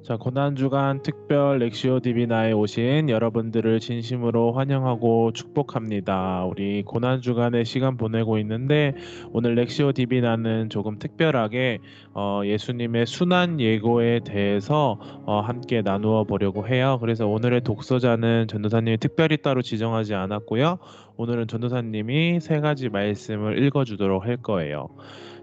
자, 고난주간 특별 렉시오 디비나에 오신 여러분들을 진심으로 환영하고 축복합니다. 우리 고난주간에 시간 보내고 있는데 오늘 렉시오 디비나는 조금 특별하게 예수님의 순환 예고에 대해서 함께 나누어 보려고 해요. 그래서 오늘의 독서자는 전도사님이 특별히 따로 지정하지 않았고요. 오늘은 전도사님이 세 가지 말씀을 읽어주도록 할 거예요.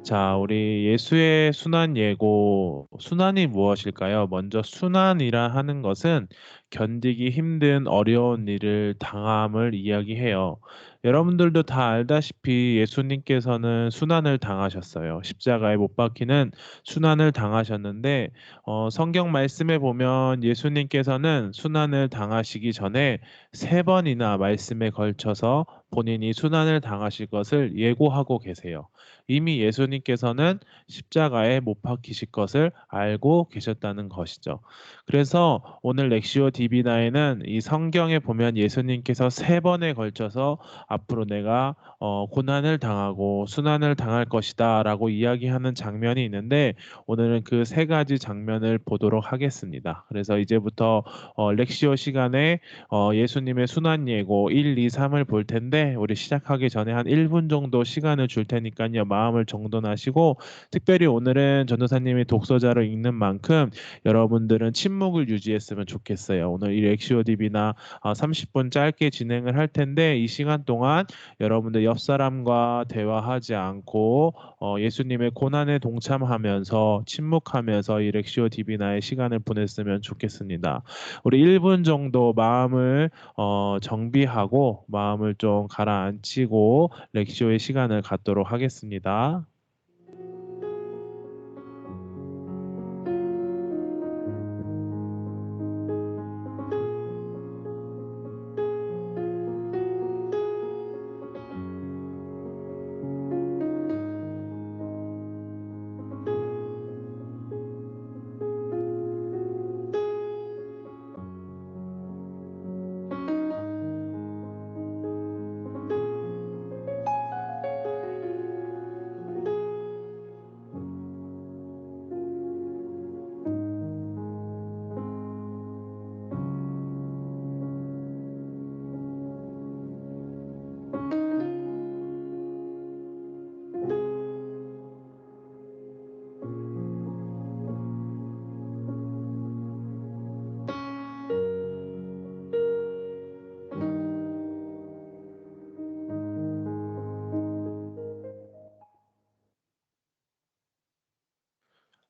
자, 우리 예수의 순환 예고, 순환이 무엇일까요? 먼저 순환이라 하는 것은 견디기 힘든 어려운 일을 당함을 이야기해요. 여러분들도 다 알다시피 예수님께서는 순환을 당하셨어요. 십자가에 못 박히는 순환을 당하셨는데, 성경 말씀에 보면 예수님께서는 순환을 당하시기 전에 세 번이나 말씀에 걸쳐서 본인이 순환을 당하실 것을 예고하고 계세요. 이미 예수님께서는 십자가에 못 박히실 것을 알고 계셨다는 것이죠. 그래서 오늘 렉시오 디비나에는 이 성경에 보면 예수님께서 세 번에 걸쳐서 앞으로 내가 고난을 당하고 순환을 당할 것이다라고 이야기하는 장면이 있는데 오늘은 그 세 가지 장면을 보도록 하겠습니다. 그래서 이제부터 렉시오 시간에 예수님의 순환 예고 1, 2, 3을 볼 텐데 우리 시작하기 전에 한 1분 정도 시간을 줄 테니까요. 마음을 정돈하시고 특별히 오늘은 전도사님이 독서자로 읽는 만큼 여러분들은 침묵을 유지했으면 좋겠어요. 오늘 이 렉시오 디비나 30분 짧게 진행을 할 텐데 이 시간 동안 여러분들 옆 사람과 대화하지 않고 예수님의 고난에 동참하면서 침묵하면서 이 렉시오 디비나의 시간을 보냈으면 좋겠습니다. 우리 1분 정도 마음을 정비하고 마음을 좀 가라앉히고 렉시오의 시간을 갖도록 하겠습니다.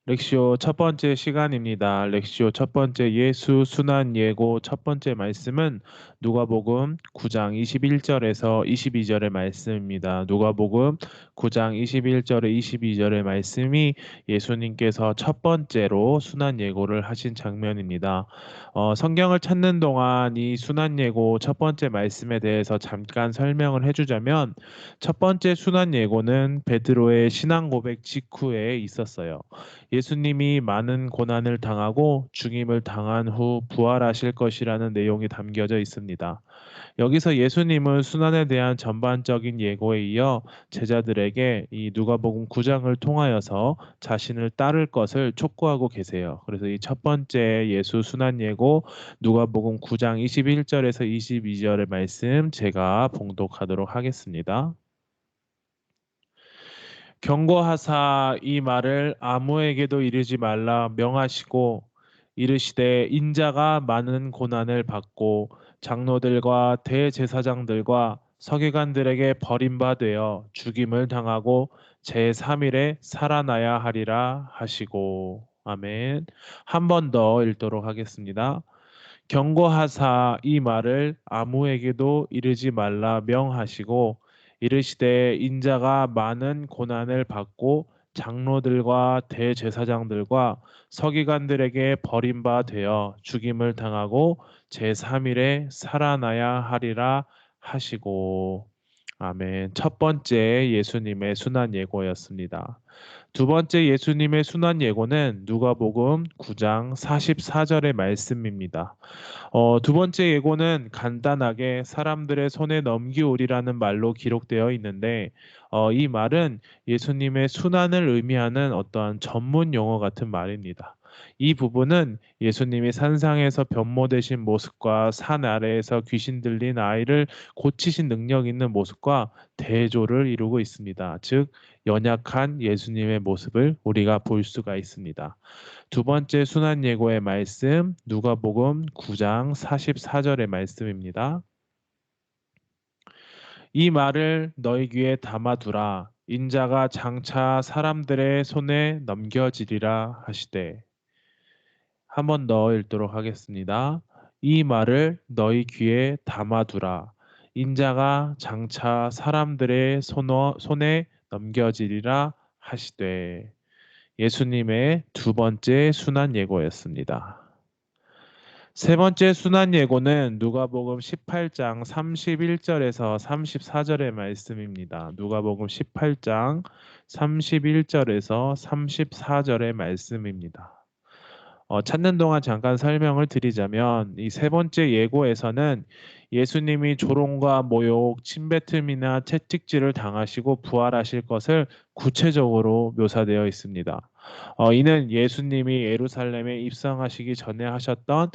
렉시오 첫 번째 시간입니다. 렉시오 첫 번째 예수 순환 예고 첫 번째 말씀은 누가복음 9장 21절에서 22절의 말씀입니다. 누가복음 9장 21절에 22절의 말씀이 예수님께서 첫 번째로 순환 예고를 하신 장면입니다. 성경을 찾는 동안 이 순환 예고 첫 번째 말씀에 대해서 잠깐 설명을 해주자면 첫 번째 순환 예고는 베드로의 신앙 고백 직후에 있었어요. 예수님이 많은 고난을 당하고 죽임을 당한 후 부활하실 것이라는 내용이 담겨져 있습니다. 여기서 예수님은 순환에 대한 전반적인 예고에 이어 제자들에게 이 누가복음 9장을 통하여서 자신을 따를 것을 촉구하고 계세요. 그래서 이 첫 번째 예수 순환 예고 누가복음 9장 21절에서 22절의 말씀 제가 봉독하도록 하겠습니다. 경고하사 이 말을 아무에게도 이르지 말라 명하시고 이르시되 인자가 많은 고난을 받고 장로들과 대제사장들과 서기관들에게 버림받아 죽임을 당하고 제3일에 살아나야 하리라 하시고 아멘. 한 번 더 읽도록 하겠습니다. 경고하사 이 말을 아무에게도 이르지 말라 명하시고 이르시되 인자가 많은 고난을 받고 장로들과 대제사장들과 서기관들에게 버림바 되어 죽임을 당하고 제3일에 살아나야 하리라 하시고 아멘. 첫 번째 예수님의 순환 예고였습니다. 두 번째 예수님의 순환 예고는 누가복음 9장 44절의 말씀입니다. 두 번째 예고는 간단하게 사람들의 손에 넘기오리라는 말로 기록되어 있는데 이 말은 예수님의 순환을 의미하는 어떠한 전문 용어 같은 말입니다. 이 부분은 예수님이 산상에서 변모되신 모습과 산 아래에서 귀신 들린 아이를 고치신 능력 있는 모습과 대조를 이루고 있습니다. 즉 연약한 예수님의 모습을 우리가 볼 수가 있습니다. 두 번째 순환 예고의 말씀 누가복음 9장 44절의 말씀입니다. 이 말을 너희 귀에 담아두라. 인자가 장차 사람들의 손에 넘겨지리라 하시되. 한 번 더 읽도록 하겠습니다. 이 말을 너희 귀에 담아두라. 인자가 장차 사람들의 손에 넘겨지리라 하시되. 예수님의 두 번째 순환 예고였습니다. 세 번째 순환 예고는 누가복음 18장 31절에서 34절의 말씀입니다. 누가복음 18장 31절에서 34절의 말씀입니다. 찾는 동안 잠깐 설명을 드리자면 이 세 번째 예고에서는 예수님이 조롱과 모욕, 침뱉음이나 채찍질을 당하시고 부활하실 것을 구체적으로 묘사되어 있습니다. 이는 예수님이 예루살렘에 입성하시기 전에 하셨던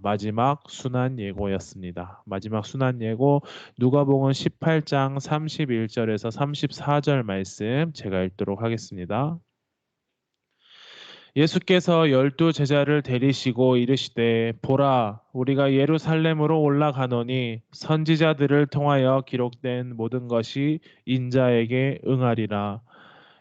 마지막 순환 예고였습니다. 마지막 순환 예고 누가복음 18장 31절에서 34절 말씀 제가 읽도록 하겠습니다. 예수께서 12 제자를 데리시고 이르시되 보라 우리가 예루살렘으로 올라가노니 선지자들을 통하여 기록된 모든 것이 인자에게 응하리라.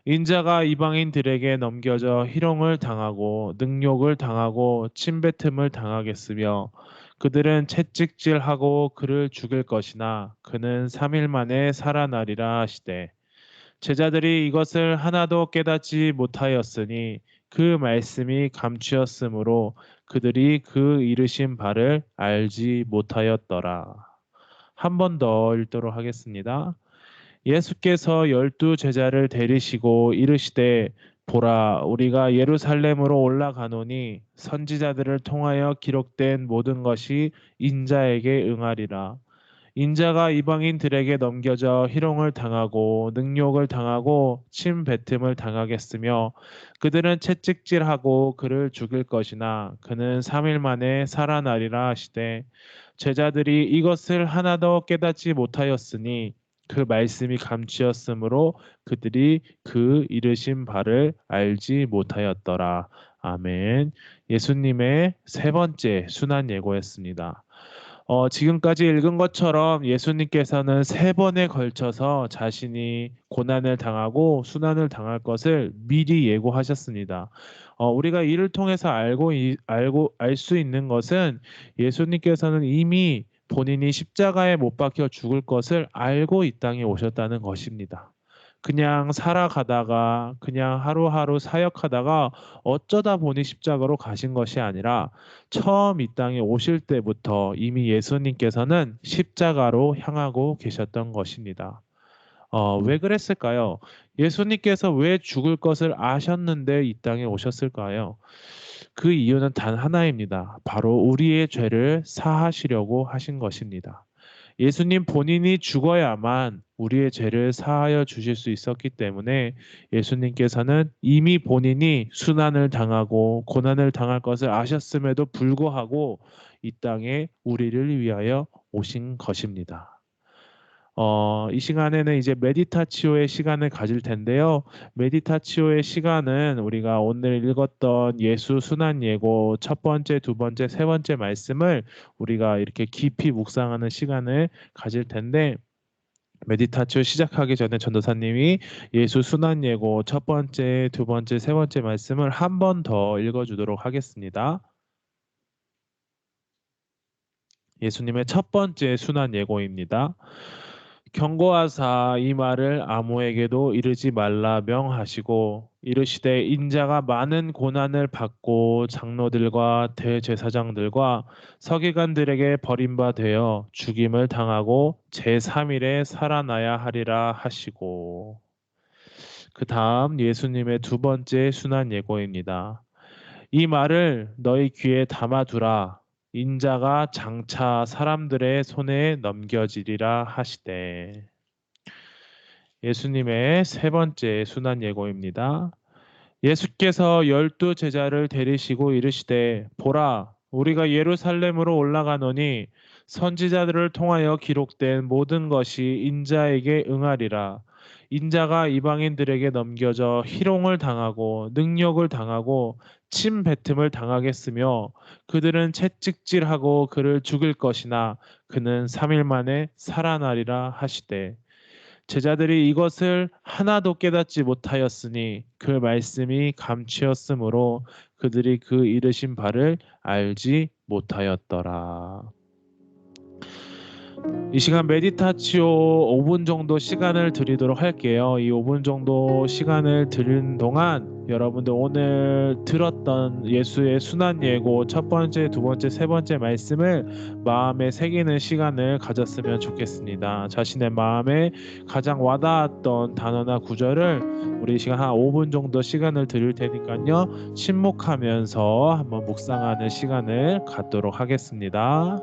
인자가 이방인들에게 넘겨져 희롱을 당하고 능욕을 당하고 침뱉음을 당하겠으며 그들은 채찍질하고 그를 죽일 것이나 그는 3일 만에 살아나리라 하시되 제자들이 이것을 하나도 깨닫지 못하였으니 그 말씀이 감추었으므로 그들이 그 이르신 바를 알지 못하였더라. 한 번 더 읽도록 하겠습니다. 예수께서 12 제자를 데리시고 이르시되 보라 우리가 예루살렘으로 올라가노니 선지자들을 통하여 기록된 모든 것이 인자에게 응하리라. 인자가 이방인들에게 넘겨져 희롱을 당하고 능욕을 당하고 침뱉음을 당하겠으며 그들은 채찍질하고 그를 죽일 것이나 그는 3일 만에 살아나리라 하시되 제자들이 이것을 하나도 깨닫지 못하였으니 그 말씀이 감추었으므로 그들이 그 이르신 바를 알지 못하였더라. 아멘. 예수님의 세 번째 순환 예고였습니다. 지금까지 읽은 것처럼 예수님께서는 세 번에 걸쳐서 자신이 고난을 당하고 순환을 당할 것을 미리 예고하셨습니다. 우리가 이를 통해서 알 수 있는 것은 예수님께서는 이미 본인이 십자가에 못 박혀 죽을 것을 알고 이 땅에 오셨다는 것입니다. 그냥 살아가다가 그냥 하루하루 사역하다가 어쩌다 보니 십자가로 가신 것이 아니라 처음 이 땅에 오실 때부터 이미 예수님께서는 십자가로 향하고 계셨던 것입니다. 왜 그랬을까요? 예수님께서 왜 죽을 것을 아셨는데 이 땅에 오셨을까요? 그 이유는 단 하나입니다. 바로 우리의 죄를 사하시려고 하신 것입니다. 예수님 본인이 죽어야만 우리의 죄를 사하여 주실 수 있었기 때문에 예수님께서는 이미 본인이 순환을 당하고 고난을 당할 것을 아셨음에도 불구하고 이 땅에 우리를 위하여 오신 것입니다. 이 시간에는 이제 메디타치오의 시간을 가질 텐데요. 메디타치오의 시간은 우리가 오늘 읽었던 예수 순환 예고 첫 번째, 두 번째, 세 번째 말씀을 우리가 이렇게 깊이 묵상하는 시간을 가질 텐데 메디타치오 시작하기 전에 전도사님이 예수 순환 예고 첫 번째, 두 번째, 세 번째 말씀을 한 번 더 읽어주도록 하겠습니다. 예수님의 첫 번째 순환 예고입니다. 경고하사 이 말을 아무에게도 이르지 말라 명하시고 이르시되 인자가 많은 고난을 받고 장로들과 대제사장들과 서기관들에게 버림바 되어 죽임을 당하고 제3일에 살아나야 하리라 하시고 그 다음 예수님의 두 번째 순환 예고입니다. 이 말을 너희 귀에 담아두라. 인자가 장차 사람들의 손에 넘겨지리라 하시되. 예수님의 세 번째 순환 예고입니다. 예수께서 열두 제자를 데리시고 이르시되 보라 우리가 예루살렘으로 올라가노니 선지자들을 통하여 기록된 모든 것이 인자에게 응하리라. 인자가 이방인들에게 넘겨져 희롱을 당하고 능력을 당하고 침 뱉음을 당하겠으며 그들은 채찍질하고 그를 죽일 것이나 그는 3일 만에 살아나리라 하시되 제자들이 이것을 하나도 깨닫지 못하였으니 그 말씀이 감추었으므로 그들이 그 이르신 바를 알지 못하였더라. 이 시간 메디타치오 5분 정도 시간을 드리도록 할게요. 이 5분 정도 시간을 드리는 동안 여러분들 오늘 들었던 예수의 순환 예고 첫 번째, 두 번째, 세 번째 말씀을 마음에 새기는 시간을 가졌으면 좋겠습니다. 자신의 마음에 가장 와닿았던 단어나 구절을 우리 시간 한 5분 정도 시간을 드릴 테니까요. 침묵하면서 한번 묵상하는 시간을 갖도록 하겠습니다.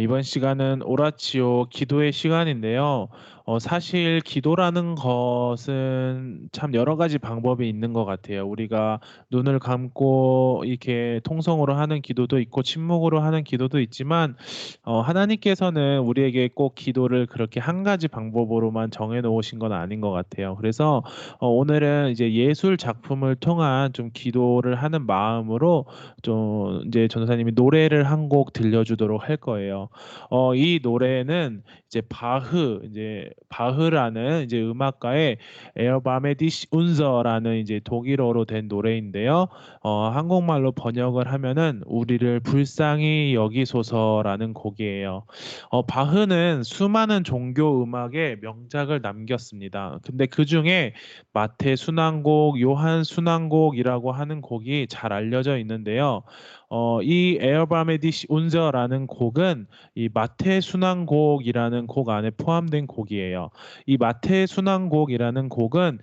이번 시간은 오라치오 기도의 시간인데요. 사실 기도라는 것은 참 여러 가지 방법이 있는 것 같아요. 우리가 눈을 감고 이렇게 통성으로 하는 기도도 있고 침묵으로 하는 기도도 있지만 하나님께서는 우리에게 꼭 기도를 그렇게 한 가지 방법으로만 정해 놓으신 건 아닌 것 같아요. 그래서 오늘은 이제 예술 작품을 통한 좀 기도를 하는 마음으로 좀 이제 전도사님이 노래를 한 곡 들려주도록 할 거예요. 이 노래는 이제 바흐라는 이제 음악가의 에어바메디시 운서라는 이제 독일어로 된 노래인데요. 한국말로 번역을 하면은 우리를 불쌍히 여기소서라는 곡이에요. 바흐는 수많은 종교 음악에 명작을 남겼습니다. 근데 그중에 마태 순환곡, 요한 순환곡이라고 하는 곡이 잘 알려져 있는데요. 이 에어바메디시 운저라는 곡은 이 마태 순환곡이라는 곡 안에 포함된 곡이에요. 이 마태 순환곡이라는 곡은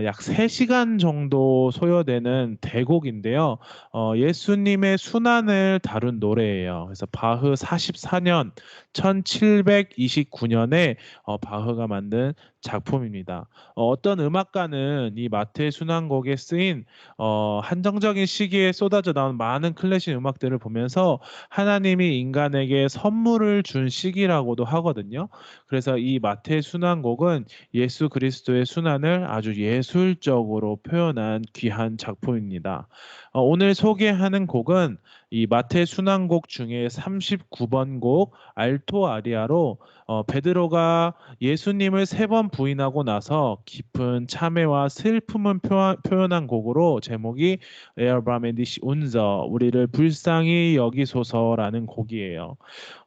약 3시간 정도 소요되는 대곡인데요. 예수님의 순환을 다룬 노래예요. 그래서 바흐 44년 1729년에 바흐가 만든 작품입니다. 어떤 음악가는 이 마태 순환곡에 쓰인 한정적인 시기에 쏟아져 나온 많은 클래식 음악들을 보면서 하나님이 인간에게 선물을 준 시기라고도 하거든요. 그래서 이 마태 순환곡은 예수 그리스도의 순환을 아주 예술적으로 표현한 귀한 작품입니다. 오늘 소개하는 곡은 이 마태 순환곡 중에 39번 곡 알토 아리아로 베드로가 예수님을 3번 부인하고 나서 깊은 참회와 슬픔을 표현한 곡으로 제목이 에어바메디시 운저 우리를 불쌍히 여기소서라는 곡이에요.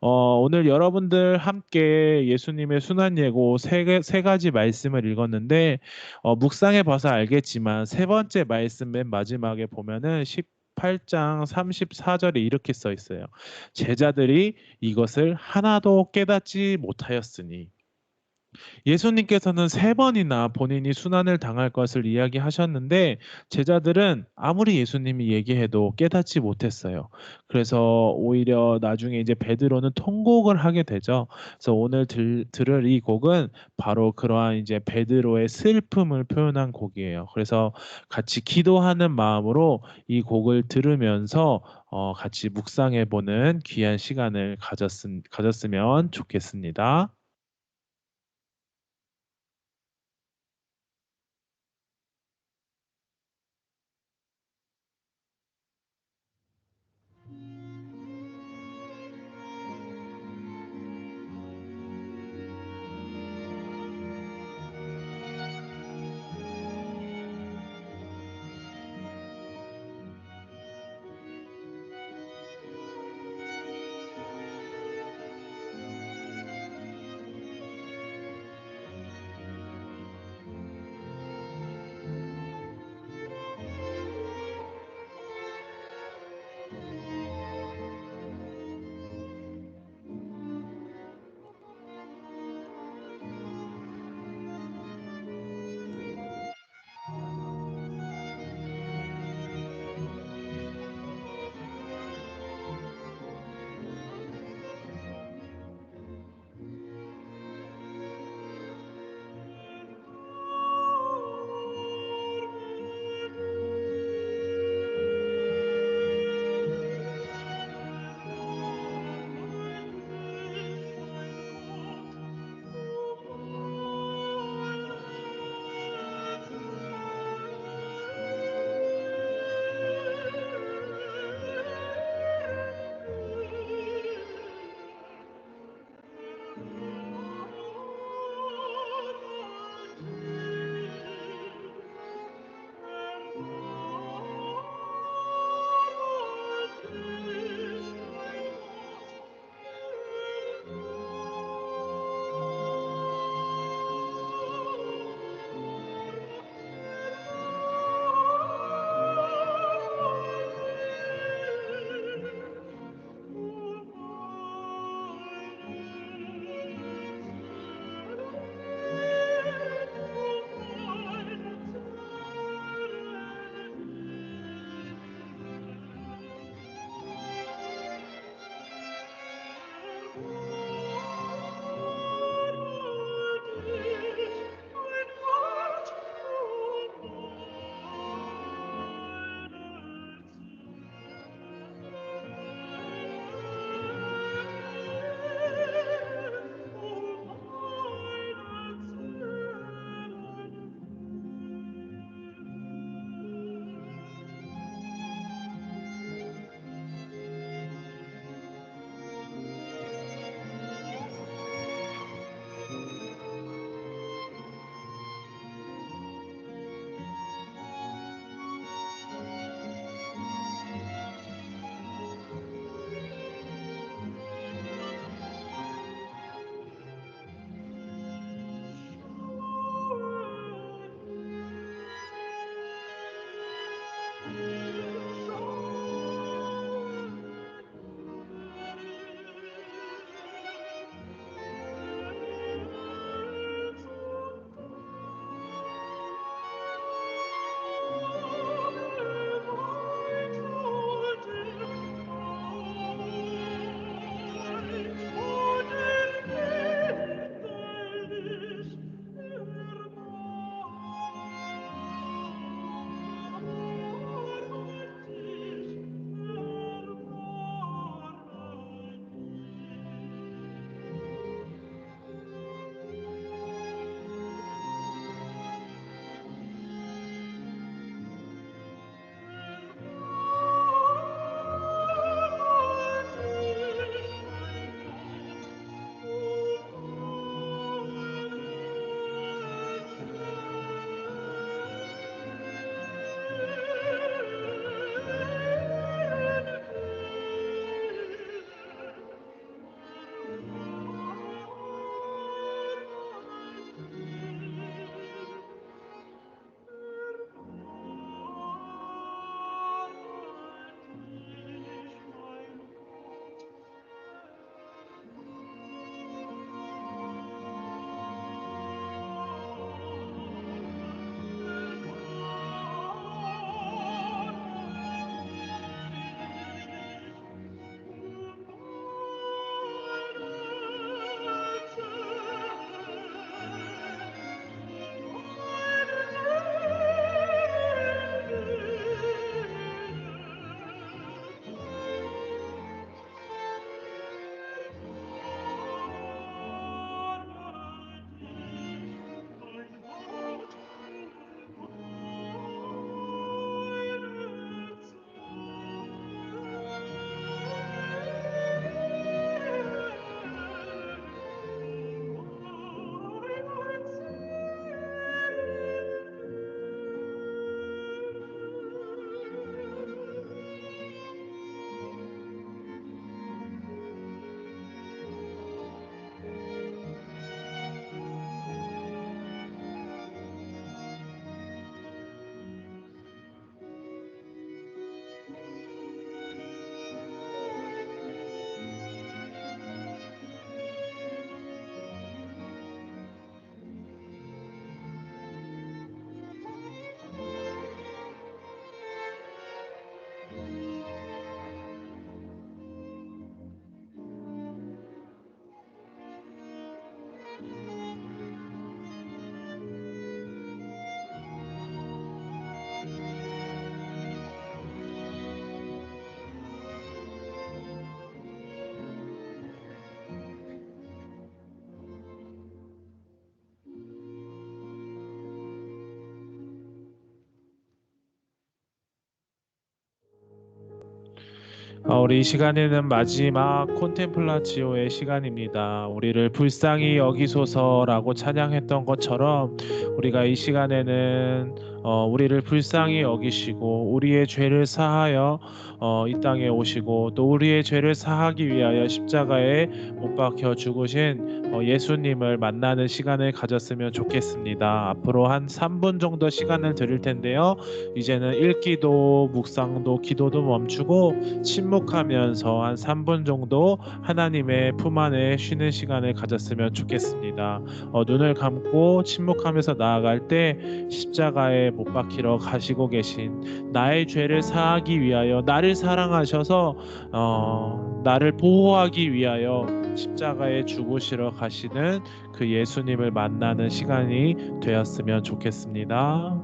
오늘 여러분들 함께 예수님의 순환 예고 세 가지 말씀을 읽었는데 묵상해 봐서 알겠지만 세 번째 말씀 맨 마지막에 보면은 18장 34절에 이렇게 써 있어요. 제자들이 이것을 하나도 깨닫지 못하였으니 예수님께서는 3번이나 본인이 순환을 당할 것을 이야기하셨는데 제자들은 아무리 예수님이 얘기해도 깨닫지 못했어요. 그래서 오히려 나중에 이제 베드로는 통곡을 하게 되죠. 그래서 오늘 들을 이 곡은 바로 그러한 이제 베드로의 슬픔을 표현한 곡이에요. 그래서 같이 기도하는 마음으로 이 곡을 들으면서 같이 묵상해 보는 귀한 시간을 가졌으면 좋겠습니다. 우리 이 시간에는 마지막 콘템플라치오의 시간입니다. 우리를 불쌍히 여기소서라고 찬양했던 것처럼 우리가 이 시간에는 우리를 불쌍히 여기시고 우리의 죄를 사하여 이 땅에 오시고 또 우리의 죄를 사하기 위하여 십자가에 못 박혀 죽으신 예수님을 만나는 시간을 가졌으면 좋겠습니다. 앞으로 한 3분 정도 시간을 드릴 텐데요. 이제는 읽기도 묵상도 기도도 멈추고 침묵하면서 한 3분 정도 하나님의 품 안에 쉬는 시간을 가졌으면 좋겠습니다. 눈을 감고 침묵하면서 나아갈 때 십자가에 못 박히러 가시고 계신 나의 죄를 사하기 위하여 나를 사랑하셔서 나를 보호하기 위하여 십자가에 죽으시러 가시는 그 예수님을 만나는 시간이 되었으면 좋겠습니다.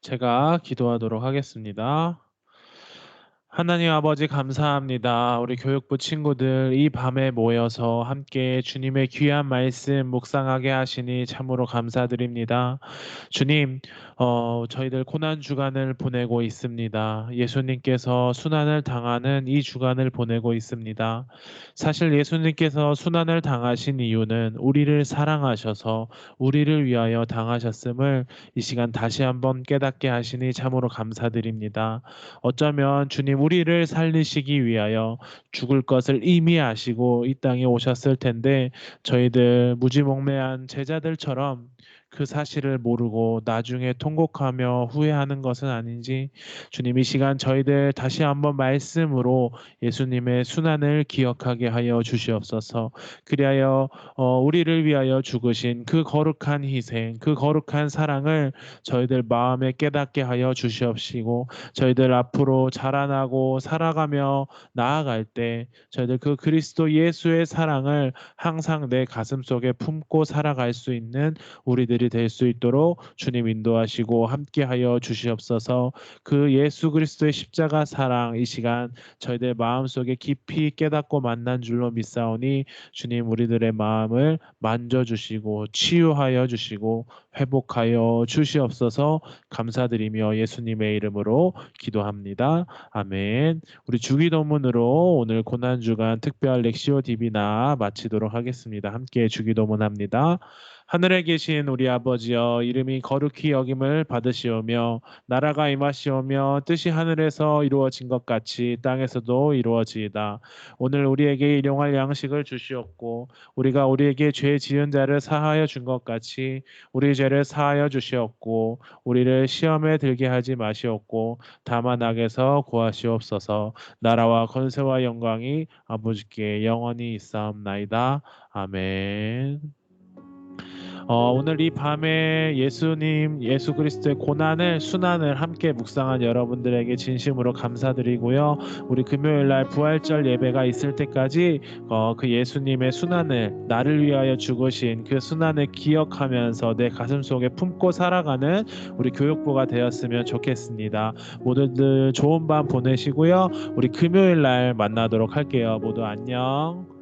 제가 기도하도록 하겠습니다. 하나님 아버지 감사합니다. 우리 교육부 친구들 이 밤에 모여서 함께 주님의 귀한 말씀 묵상하게 하시니 참으로 감사드립니다. 주님, 저희들 고난 주간을 보내고 있습니다. 예수님께서 순환을 당하는 이 주간을 보내고 있습니다. 사실 예수님께서 순환을 당하신 이유는 우리를 사랑하셔서 우리를 위하여 당하셨음을 이 시간 다시 한번 깨닫게 하시니 참으로 감사드립니다. 어쩌면 주님 우리를 살리시기 위하여 죽을 것을 이미 아시고 이 땅에 오셨을 텐데 저희들 무지몽매한 제자들처럼 그 사실을 모르고 나중에 통곡하며 후회하는 것은 아닌지 주님 이 시간 저희들 다시 한번 말씀으로 예수님의 순환을 기억하게 하여 주시옵소서. 그리하여 우리를 위하여 죽으신 그 거룩한 희생, 그 거룩한 사랑을 저희들 마음에 깨닫게 하여 주시옵시고 저희들 앞으로 자라나고 살아가며 나아갈 때 저희들 그 그리스도 예수의 사랑을 항상 내 가슴 속에 품고 살아갈 수 있는 우리들이 될 수 있도록 주님 인도하시고 함께하여 주시옵소서. 그 예수 그리스도의 십자가 사랑 이 시간 저희들 마음속에 깊이 깨닫고 만난 줄로 믿사오니 주님 우리들의 마음을 만져주시고 치유하여 주시고 회복하여 주시옵소서. 감사드리며 예수님의 이름으로 기도합니다. 아멘. 우리 주기도문으로 오늘 고난주간 특별 렉시오 디비나 마치도록 하겠습니다. 함께 주기도문합니다. 하늘에 계신 우리 아버지여, 이름이 거룩히 여김을 받으시오며 나라가 임하시오며 뜻이 하늘에서 이루어진 것 같이 땅에서도 이루어지이다. 오늘 우리에게 일용할 양식을 주시옵고 우리가 우리에게 죄 지은 자를 사하여 준 것 같이 우리 죄를 사하여 주시옵고 우리를 시험에 들게 하지 마시옵고 다만 악에서 구하시옵소서. 나라와 권세와 영광이 아버지께 영원히 있사옵나이다. 아멘. 오늘 이 밤에 예수님, 예수 그리스도의 고난을, 순환을 함께 묵상한 여러분들에게 진심으로 감사드리고요. 우리 금요일 날 부활절 예배가 있을 때까지 그 예수님의 순환을, 나를 위하여 죽으신 그 순환을 기억하면서 내 가슴 속에 품고 살아가는 우리 교육부가 되었으면 좋겠습니다. 모두들 좋은 밤 보내시고요. 우리 금요일 날 만나도록 할게요. 모두 안녕.